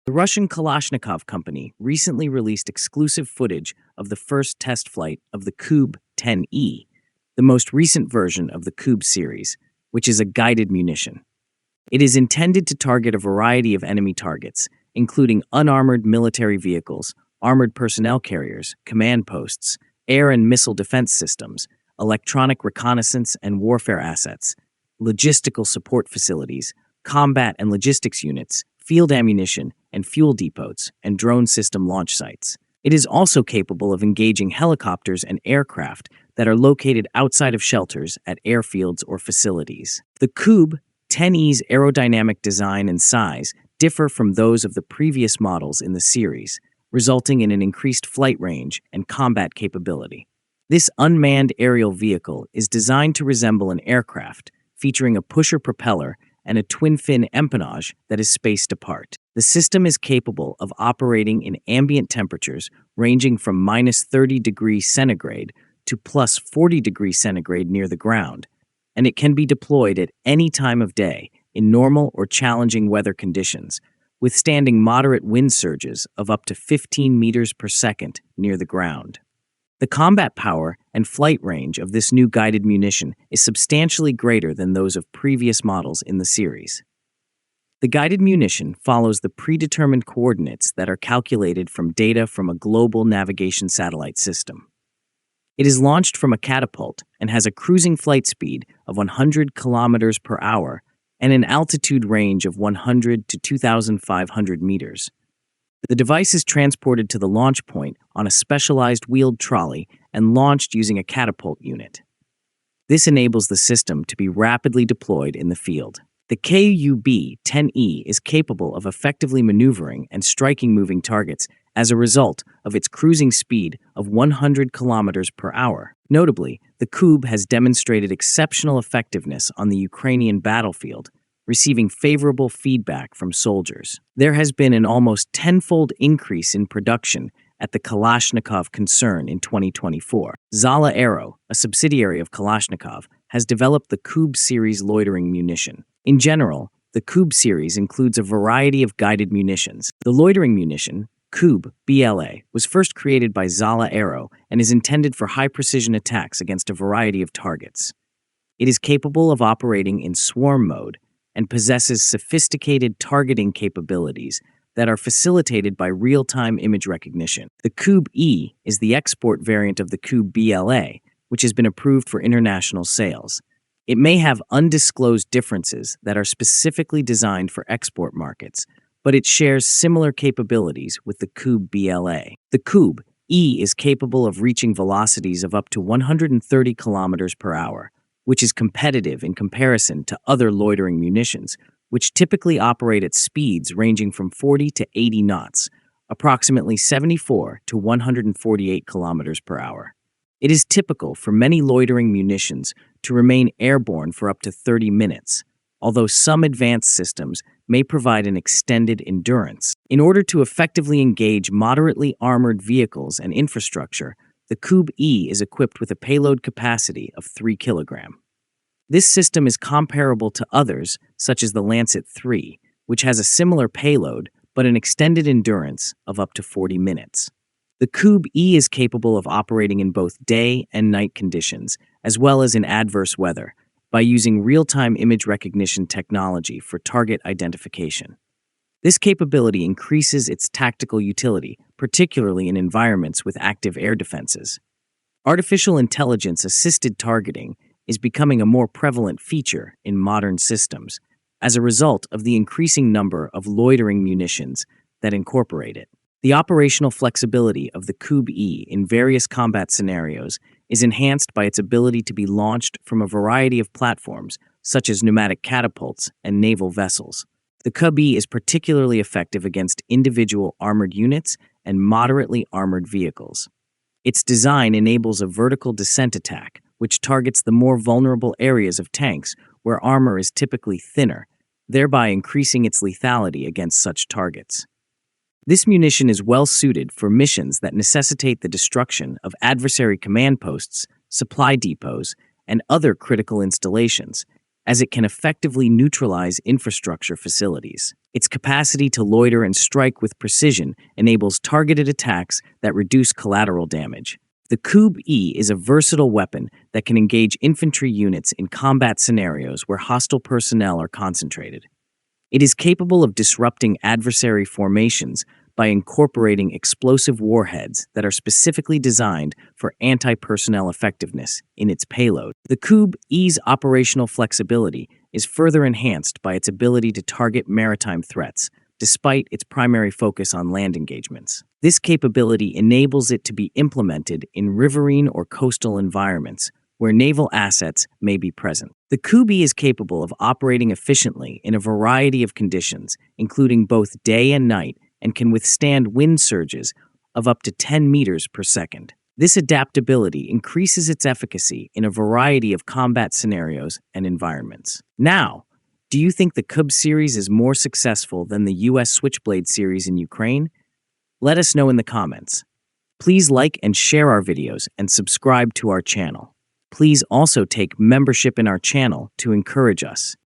The Russian Kalashnikov Company recently released exclusive footage of the first test flight of the KUB-10E, the most recent version of the KUB series, which is a guided munition. It is intended to target a variety of enemy targets, including unarmored military vehicles, armored personnel carriers, command posts, air and missile defense systems, electronic reconnaissance and warfare assets, logistical support facilities, combat and logistics units, field ammunition and fuel depots, and drone system launch sites. It is also capable of engaging helicopters and aircraft that are located outside of shelters at airfields or facilities. The KUB-10E's aerodynamic design and size differ from those of the previous models in the series, resulting in an increased flight range and combat capability. This unmanned aerial vehicle is designed to resemble an aircraft, featuring a pusher propeller and a twin-fin empennage that is spaced apart. The system is capable of operating in ambient temperatures ranging from -30 degrees centigrade to +40 degrees centigrade near the ground, and it can be deployed at any time of day in normal or challenging weather conditions, withstanding moderate wind surges of up to 15 meters per second near the ground. The combat power and flight range of this new guided munition is substantially greater than those of previous models in the series. The guided munition follows the predetermined coordinates that are calculated from data from a global navigation satellite system. It is launched from a catapult and has a cruising flight speed of 100 kilometers per hour and an altitude range of 100 to 2,500 meters. The device is transported to the launch point on a specialized wheeled trolley and launched using a catapult unit. This enables the system to be rapidly deployed in the field. The KUB-10E is capable of effectively maneuvering and striking moving targets as a result of its cruising speed of 100 kilometers per hour. Notably, the KUB has demonstrated exceptional effectiveness on the Ukrainian battlefield, receiving favorable feedback from soldiers. There has been an almost tenfold increase in production at the Kalashnikov Concern in 2024. Zala Aero, a subsidiary of Kalashnikov, has developed the KUB series loitering munition. In general, the KUB series includes a variety of guided munitions. The loitering munition, KUB-BLA, was first created by Zala Aero and is intended for high-precision attacks against a variety of targets. It is capable of operating in swarm mode and possesses sophisticated targeting capabilities that are facilitated by real-time image recognition. The KUB-E is the export variant of the KUB-BLA, which has been approved for international sales. It may have undisclosed differences that are specifically designed for export markets, but it shares similar capabilities with the KUB-BLA. The KUB-E is capable of reaching velocities of up to 130 kilometers per hour, which is competitive in comparison to other loitering munitions, which typically operate at speeds ranging from 40 to 80 knots, approximately 74 to 148 kilometers per hour. It is typical for many loitering munitions to remain airborne for up to 30 minutes, although some advanced systems may provide an extended endurance. In order to effectively engage moderately armored vehicles and infrastructure, the KUB-E is equipped with a payload capacity of 3 kilograms. This system is comparable to others, such as the Lancet III, which has a similar payload but an extended endurance of up to 40 minutes. The KUB-E is capable of operating in both day and night conditions, as well as in adverse weather, by using real-time image recognition technology for target identification. This capability increases its tactical utility, particularly in environments with active air defenses. Artificial intelligence-assisted targeting is becoming a more prevalent feature in modern systems as a result of the increasing number of loitering munitions that incorporate it. The operational flexibility of the KUB-E in various combat scenarios is enhanced by its ability to be launched from a variety of platforms, such as pneumatic catapults and naval vessels. The KUB-E is particularly effective against individual armored units and moderately armored vehicles. Its design enables a vertical descent attack, which targets the more vulnerable areas of tanks where armor is typically thinner, thereby increasing its lethality against such targets. This munition is well suited for missions that necessitate the destruction of adversary command posts, supply depots, and other critical installations, as it can effectively neutralize infrastructure facilities. Its capacity to loiter and strike with precision enables targeted attacks that reduce collateral damage. The KUB-10E is a versatile weapon that can engage infantry units in combat scenarios where hostile personnel are concentrated. It is capable of disrupting adversary formations by incorporating explosive warheads that are specifically designed for anti-personnel effectiveness in its payload. The KUB-10E's operational flexibility is further enhanced by its ability to target maritime threats, despite its primary focus on land engagements. This capability enables it to be implemented in riverine or coastal environments where naval assets may be present. The KUB-10E is capable of operating efficiently in a variety of conditions, including both day and night, and can withstand wind surges of up to 10 meters per second. This adaptability increases its efficacy in a variety of combat scenarios and environments. Now, do you think the KUB series is more successful than the US Switchblade series in Ukraine? Let us know in the comments. Please like and share our videos and subscribe to our channel. Please also take membership in our channel to encourage us.